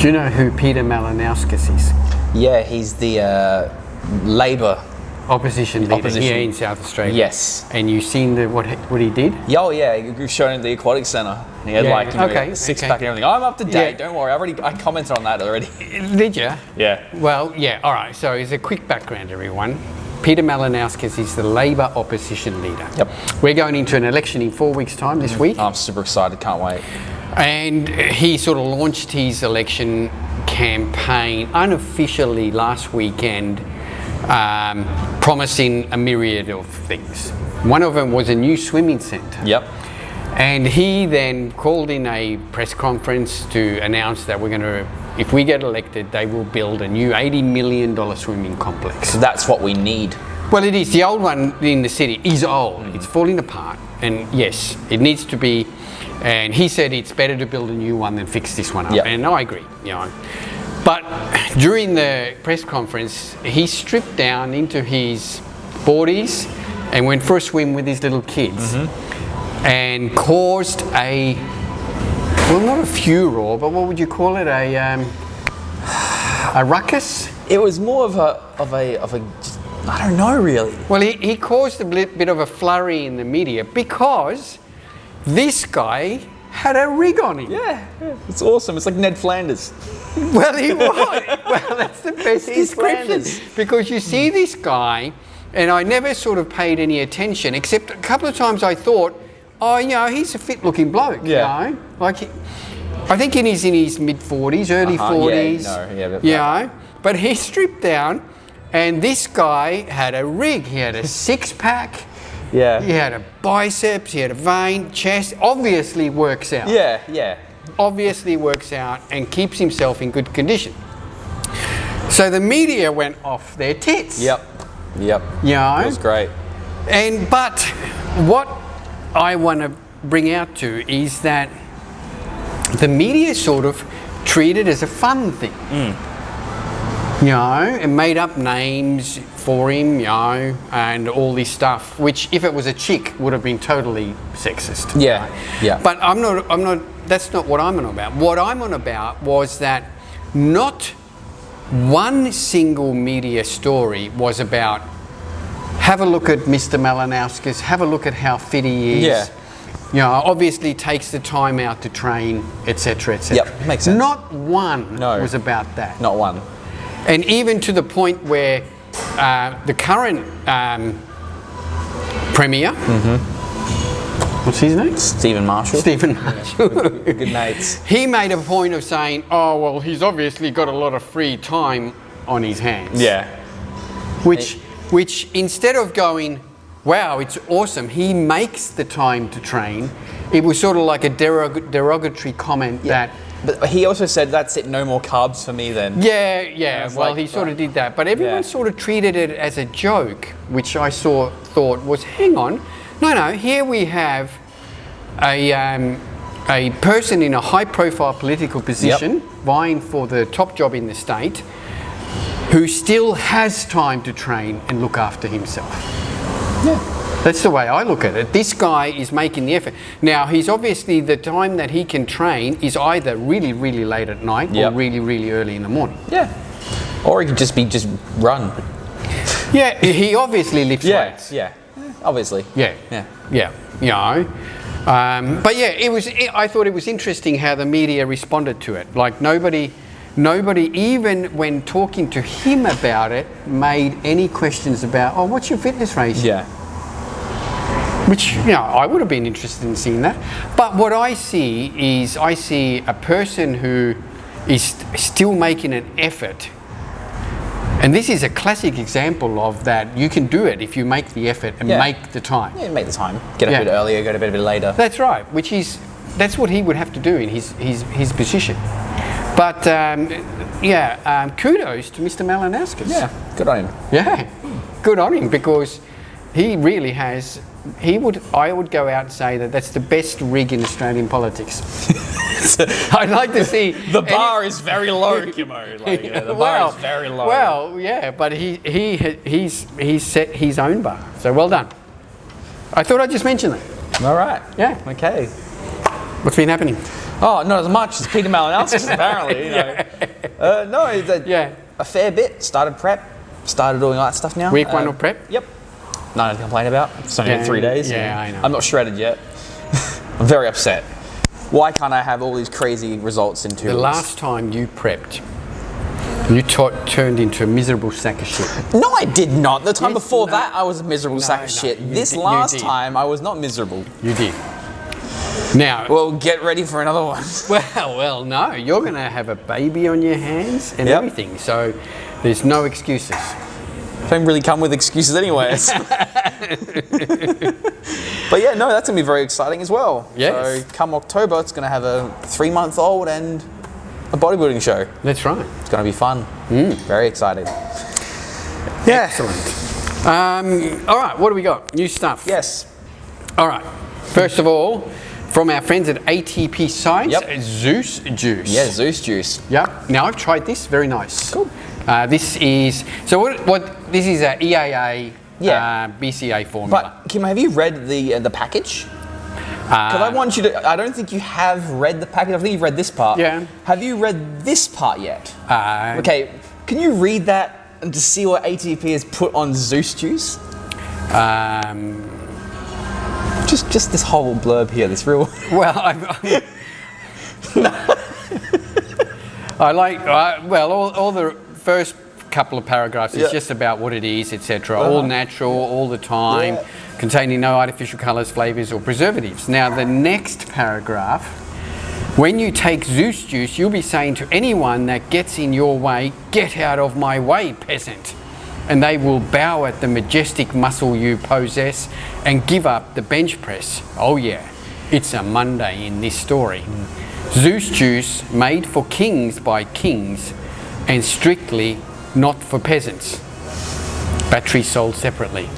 Do you know who Peter Malinauskas is? Yeah, he's the Labour opposition leader here in South Australia. Yes. And you've seen what he did? Oh yeah, he was shown in the aquatic centre. He had a six-pack and everything. I'm up to date, don't worry. I commented on that already. Did you? Yeah. Well, yeah, all right. So as a quick background, everyone, Peter Malinauskas is the Labor opposition leader. Yep. We're going into an election in 4 weeks' time this week. I'm super excited, can't wait. And he sort of launched his election campaign unofficially last weekend, promising a myriad of things. One of them was a new swimming centre. Yep. And he then called in a press conference to announce that if we get elected, they will build a new $80 million swimming complex. So that's what we need. Well, it is. The old one in the city is old. It's falling apart. And yes, it needs to be. And he said it's better to build a new one than fix this one up. Yep. And I agree. But during the press conference, he stripped down into his 40s and went for a swim with his little kids and caused not a furor, but what would you call it? A ruckus? It was more of a I don't know really. Well, he caused a bit of a flurry in the media because this guy had a rig on him. Yeah, it's awesome. It's like Ned Flanders. Well, he was. Well, that's the best description. Flanders. Because you see this guy, and I never sort of paid any attention, except a couple of times I thought, he's a fit-looking bloke. Yeah. I think he's in his mid-40s, early 40s. But he stripped down, and this guy had a rig. He had a six-pack. Yeah. He had a biceps, he had a vein, chest, obviously works out. Yeah. Obviously works out and keeps himself in good condition. So the media went off their tits. Yep. It was great. But what I want to bring out to is that the media sort of treat it as a fun thing. And made up names for him, and all this stuff, which if it was a chick would have been totally sexist. Yeah. But I'm not, that's not what I'm on about. What I'm on about was that not one single media story was about, have a look at Mr. Malinauskas, have a look at how fit he is. Yeah. Obviously takes the time out to train, etc., etc. Yep, makes sense. Not one was about that. Not one. And even to the point where the current Premier, what's his name? Stephen Marshall. Good mates. He made a point of saying, he's obviously got a lot of free time on his hands. Yeah. Which instead of going, wow, it's awesome, he makes the time to train, it was sort of like a derogatory comment that... But he also said, that's it, no more carbs for me then. Yeah. Well, he sort of did that. But everyone sort of treated it as a joke, which I thought was, hang on. No, here we have a person in a high-profile political position vying for the top job in the state who still has time to train and look after himself. Yeah. That's the way I look at it. This guy is making the effort. Now, he's obviously, the time that he can train is either really, really late at night or really, really early in the morning. Yeah. Or he could just run. Yeah, he obviously lifts weights. Yeah, obviously. Yeah. But yeah, I thought it was interesting how the media responded to it. Like nobody, even when talking to him about it, made any questions about, what's your fitness ratio? Yeah. Which, I would have been interested in seeing that. But what I see is, a person who is still making an effort. And this is a classic example of that. You can do it if you make the effort and make the time. Yeah, make the time. Get up a bit earlier, go to bed a bit later. That's right, that's what he would have to do in his position. But, kudos to Mr. Malinauskas. Yeah, good on him. Yeah, good on him, because he really has... I would go out and say that that's the best rig in Australian politics. I'd like to see... The bar is very low, Kimo. The bar is very low. Well, yeah, but he's set his own bar. So well done. I thought I'd just mention that. All right. Yeah. Okay. What's been happening? Oh, not as much as Peter Malinauskas, apparently. You know. No, a fair bit. Started prep. Started doing all that stuff now. Week 1 of prep? Yep. Nothing to complain about. It's only been 3 days. Yeah, I know. I'm not shredded yet. I'm very upset. Why can't I have all these crazy results in 2 weeks? The last time you prepped, you turned into a miserable sack of shit. No, I did not. The time before that, I was a miserable sack of shit. This last time, I was not miserable. You did. Now, well, get ready for another one. Well, no. You're going to have a baby on your hands and everything, so there's no excuses. Don't really come with excuses anyways. But yeah, no, that's going to be very exciting as well. Yes. So come October, it's going to have a 3-month-old and a bodybuilding show. That's right. It's going to be fun. Very exciting. Yeah. Excellent. All right, what do we got? New stuff. Yes. All right. First of all, from our friends at ATP Science, Zeus Juice. Yeah, Zeus Juice. Yep. Now I've tried this. Very nice. Cool. This is this is a EAA BCA formula. But Kim, have you read the package? Because I want you to. I don't think you have read the package. I think you've read this part. Yeah. Have you read this part yet? Okay. Can you read that and to see what ATP has put on Zeus Juice? Just this whole blurb here. This real. Well, I like all the first couple of paragraphs is just about what it is, etc. All natural, all the time, containing no artificial colours, flavours or preservatives. Now the next paragraph, when you take Zeus Juice, you'll be saying to anyone that gets in your way, "Get out of my way, peasant." And they will bow at the majestic muscle you possess and give up the bench press. Oh yeah, it's a Monday in this story. Zeus Juice, made for kings by kings and strictly not for peasants. Battery sold separately.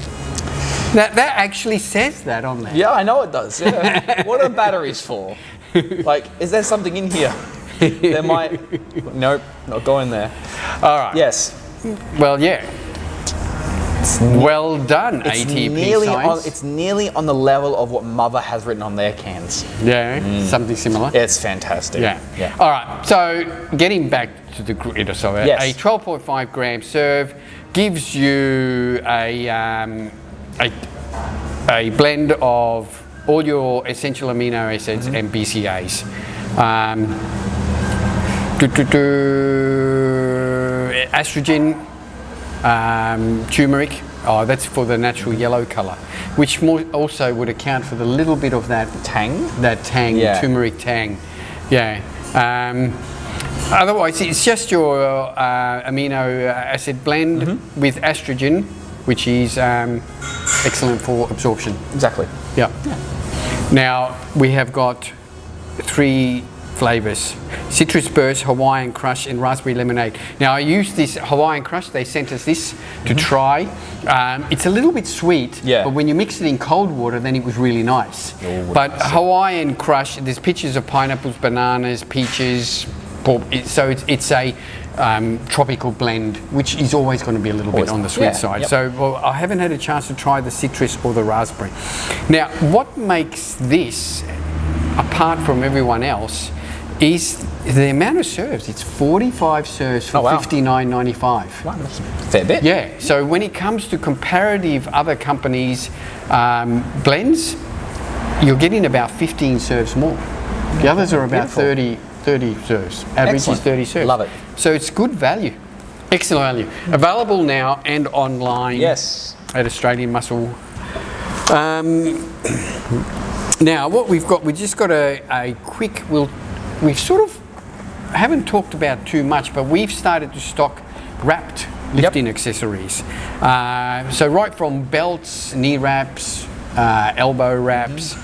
That actually says that on there. Yeah, I know it does. Yeah. What are batteries for? Like, is there something in here? There might. Nope, not going there. All right. Yes. Well, yeah. Well done, ATP Science. It's nearly on the level of what Mother has written on their cans. Yeah, something similar. It's fantastic. Yeah. All right, so getting back to the grid, so a 12.5 gram serve gives you a blend of all your essential amino acids and BCAAs. Estrogen, turmeric, that's for the natural yellow colour, which also would account for the little bit of that tang, turmeric tang. Yeah. Otherwise, it's just your amino acid blend with estrogen, which is excellent for absorption. Exactly. Yeah. Now we have got 3 flavours: citrus burst, Hawaiian crush and raspberry lemonade. Now I used this Hawaiian crush, they sent us this to try. It's a little bit sweet, but when you mix it in cold water then it was really nice. But Hawaiian crush, there's pictures of pineapples, bananas, peaches, so it's a tropical blend, which is always going to be a little bit on the sweet side. So I haven't had a chance to try the citrus or the raspberry. Now what makes this apart from everyone else is the amount of serves. It's 45 serves for $59.95. Wow, that's a fair bit. Yeah, so when it comes to comparative other companies' blends, you're getting about 15 serves more. The others are about 30 serves. Average is 30 serves. Love it. So it's good value. Excellent value. Available now and online at Australian Muscle. Now what we've got, we just got a quick, we've sort of haven't talked about too much, but we've started to stock wrapped lifting accessories. So right from belts, knee wraps, elbow wraps,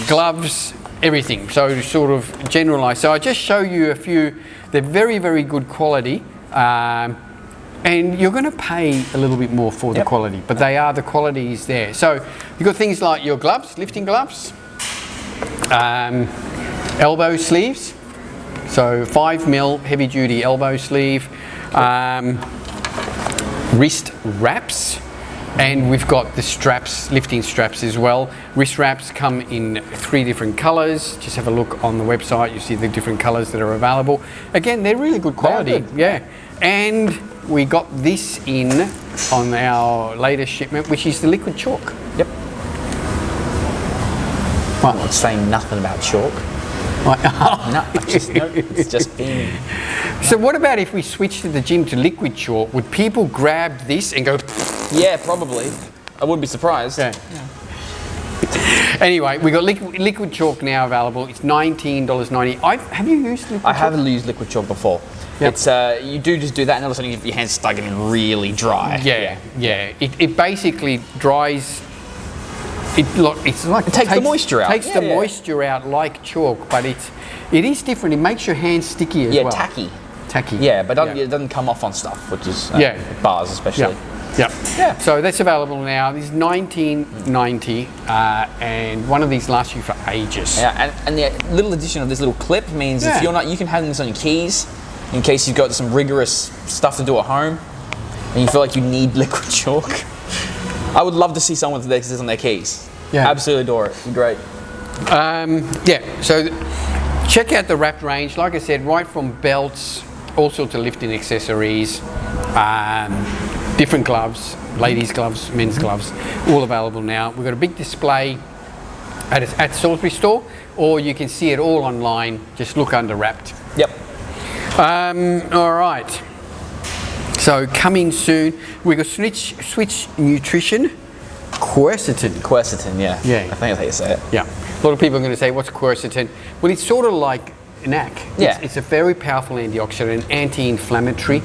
gloves, everything. So sort of generalised. So I just show you a few. They're very, very good quality. And you're going to pay a little bit more for the quality, but the quality is there. So you've got things like your gloves, lifting gloves, elbow sleeves, so 5mm heavy duty elbow sleeve, wrist wraps, And we've got the straps, lifting straps as well. Wrist wraps come in 3 different colours. Just have a look on the website. You see the different colours that are available. Again, they're really good quality. Good. Yeah. And we got this in on our latest shipment, which is the liquid chalk. Yep. Right. I'm not saying nothing about chalk. Right. No, it's just been. So what about if we switched at the gym to liquid chalk? Would people grab this and go? Yeah, probably. I wouldn't be surprised. Yeah. Anyway, we got liquid chalk now available. It's $19.90. Have you used liquid chalk? I haven't used liquid chalk before. Yep. It's you do just do that, and all of a sudden your hands start getting really dry. Yeah. It basically dries. It's like it takes the moisture out. Takes the moisture out like chalk, but it is different. It makes your hands sticky as well. Tacky. Yeah, but it doesn't come off on stuff, which is bars especially. Yeah. So that's available now. This is $19.90, and one of these lasts you for ages. Yeah, and the little addition of this little clip means if you're not, you can have this on your keys in case you've got some rigorous stuff to do at home, and you feel like you need liquid chalk. I would love to see someone with this on their keys. Yeah. Absolutely adore it. It'd be great. So check out the wrapped range. Like I said, right from belts, all sorts of lifting accessories, different gloves, ladies' gloves, men's gloves, all available now. We've got a big display at Salisbury store, or you can see it all online. Just look under wrapped. Yep. All right. So coming soon, we've got Switch Nutrition, Quercetin. Quercetin, yeah. Yeah. I think that's how you say it. Yeah. A lot of people are going to say, what's quercetin? Well, it's sort of like NAC. Yeah. It's a very powerful antioxidant, anti-inflammatory.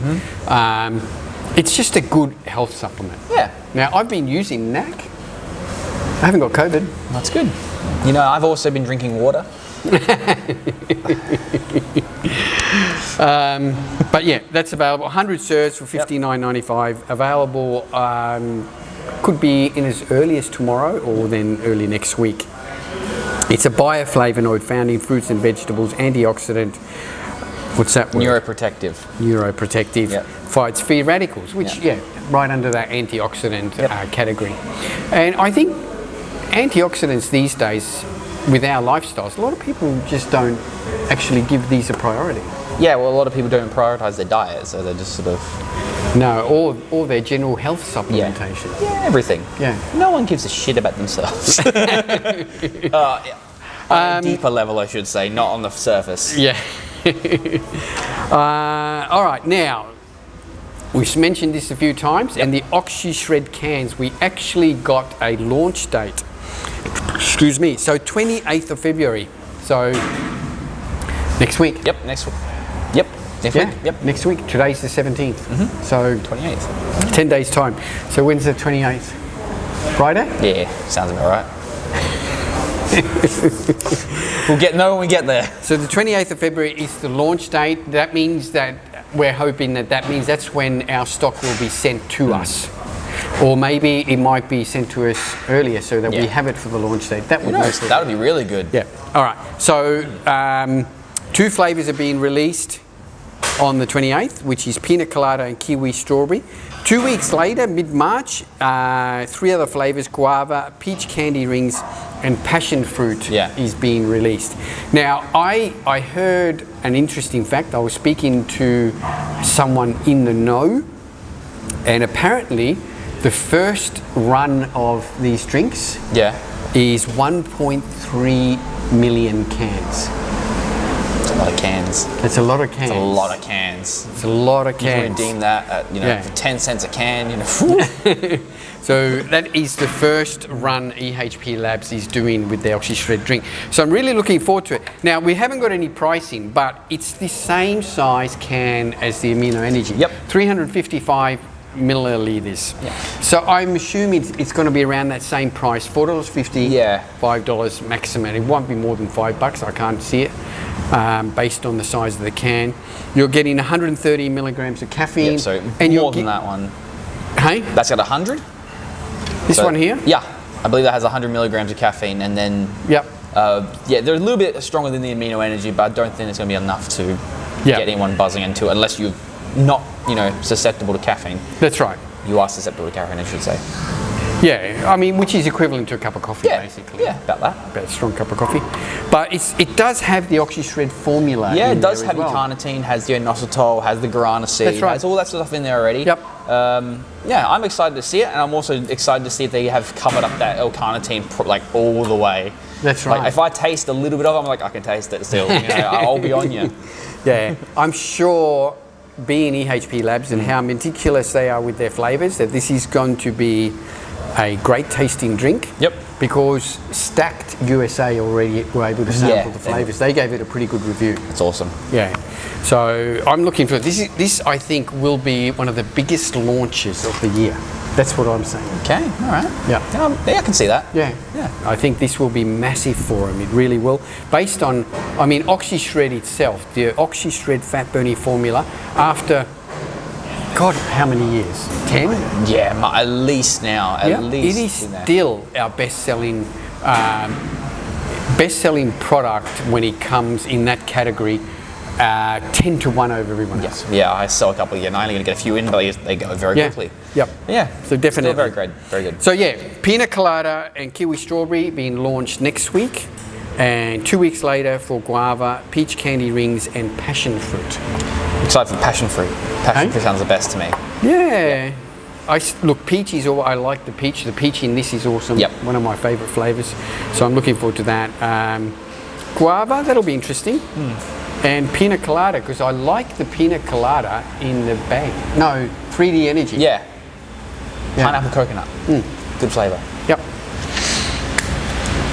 It's just a good health supplement. Yeah. Now, I've been using NAC. I haven't got COVID. That's good. You know, I've also been drinking water. But yeah, that's available. 100 serves for $59.95. Available, could be in as early as tomorrow or then early next week. It's a bioflavonoid found in fruits and vegetables, antioxidant. What's that word? Neuroprotective. Yep. Fights free radicals, which, right under that antioxidant category. And I think antioxidants these days, with our lifestyles, a lot of people just don't actually give these a priority. Yeah, well, a lot of people don't prioritise their diet, so they're just sort of... No, or their general health supplementation. Yeah, everything. Yeah. No one gives a shit about themselves. On a deeper level, I should say, not on the surface. Yeah. All right, now, we've mentioned this a few times, and the Oxyshred cans, we actually got a launch date. Excuse me, so 28th of February. So, next week. Yep, next week. Yep, next week. Yep. Next week. Today's the 17th. So, 28th. 10 days' time. So, when's the 28th? Friday? Yeah, sounds about right. We'll know when we get there. So the 28th of February is the launch date. That means that we're hoping that means that's when our stock will be sent to us. Or maybe it might be sent to us earlier so that we have it for the launch date. That would that would be really good. Yeah. All right. So 2 flavours are being released on the 28th, which is pina colada and kiwi strawberry. 2 weeks later, mid-March, 3 other flavours, guava, peach candy rings, and passion fruit is being released. Now, I heard an interesting fact. I was speaking to someone in the know, and apparently the first run of these drinks is 1.3 million cans. That's a lot of cans. It's a lot of cans. It's a lot of cans. It's a lot of You can cans. redeem that at, for 10 cents a can, So that is the first run EHP Labs is doing with the Oxyshred drink. So I'm really looking forward to it. Now, we haven't got any pricing, but it's the same size can as the Amino Energy. Yep. 355 milliliters. Yeah. So I'm assuming it's going to be around that same price, $4.50, $5 maximum. It won't be more than $5, I can't see it, based on the size of the can. You're getting 130 milligrams of caffeine. Yep, so and more than that one. Hey? That's got 100? This one here? Yeah, I believe that has 100 milligrams of caffeine, and then they're a little bit stronger than the Amino Energy, but I don't think it's going to be enough to get anyone buzzing into it, unless you're not, susceptible to caffeine. That's right. You are susceptible to caffeine, I should say. Yeah, I mean, which is equivalent to a cup of coffee, basically. Yeah, about that. About a strong cup of coffee. But it does have the Oxyshred formula. Yeah, in it does there have as your well. carnitine, has the inositol, has the guarana seed, That's right. has all that stuff in there already. Yep. Yeah, I'm excited to see it, and I'm also excited to see if they have covered up that L-carnitine like all the way. That's right. Like if I taste a little bit of it, I'm like, I can taste it still. You know, I'll be on you. Yeah, I'm sure, being EHP Labs and how meticulous they are with their flavours, that this is going to be a great tasting drink. Yep. Because Stacked USA already were able to sample Yeah, the flavours. They gave it a pretty good review. It's awesome. Yeah. So I'm looking for this. I think will be one of the biggest launches of the year. That's what I'm saying. Okay, all right. Yeah. Yeah, I can see that. Yeah. I think this will be massive for them. It really will. Based on, I mean, Oxyshred itself, the Oxyshred fat burning formula, after, God, how many years? 10? Yeah, at least now. At least. It is still our best-selling product when it comes in that category. 10 to 1 over everyone else. Yeah, I saw a couple. Yeah, I'm only going to get a few in, but they go very quickly. Yep. Yeah. So definitely. Still very good. Very good. So yeah, Pina Colada and Kiwi Strawberry being launched next week, and 2 weeks later for Guava, Peach Candy Rings, and Passion Fruit. Excited for Passion Fruit. Passion fruit sounds the best to me. Yeah. Look, peach is all. I like the peach. The peach in this is awesome. Yep. One of my favourite flavours. So I'm looking forward to that. Guava, that'll be interesting. And Pina Colada, because I like the Pina Colada in the bag. No, 3D Energy. Yeah. Pineapple coconut. Good flavour. Yep.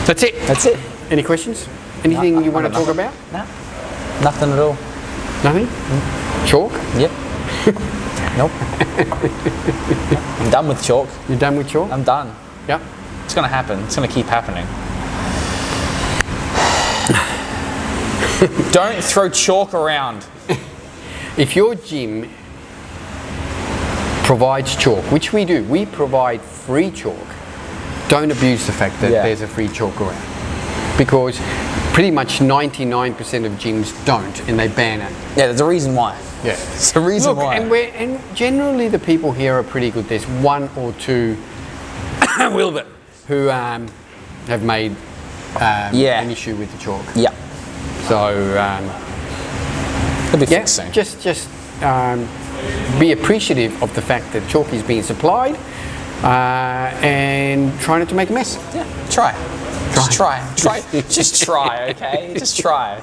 That's it. That's it. Any questions? Anything you want to talk about? No. Nothing at all. Nothing? Chalk? Yep. Nope. I'm done with chalk. You're done with chalk? I'm done. Yep. It's going to happen. It's going to keep happening. Don't throw chalk around. If your gym provides chalk, which we do, we provide free chalk, don't abuse the fact that there's a free chalk around. Because pretty much 99% of gyms don't, and they ban it. Yeah, there's a reason why. Yeah. There's a reason why. And generally the people here are pretty good. There's one or two Wilbur who have made an issue with the chalk. Yeah. So it'll be fixed soon. Just be appreciative of the fact that chalk is being supplied and try not to make a mess. Yeah. Try. Just try. Just try, okay? Just try.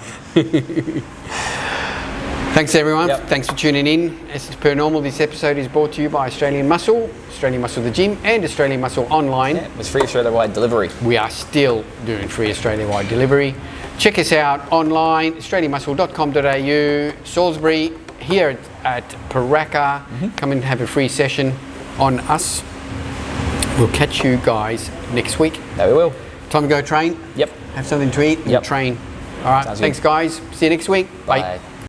Thanks everyone. Yep. Thanks for tuning in. As per normal, this episode is brought to you by Australian Muscle the Gym, and Australian Muscle Online. Yeah, it's free Australia-wide delivery. We are still doing free Australia-wide delivery. Check us out online, australiamuscle.com.au, Salisbury, here at Paraka. Come and have a free session on us. We'll catch you guys next week. There we will. Time to go train. Yep. Have something to eat and train. All right. Sounds Thanks, good. guys. See you next week. Bye. Bye.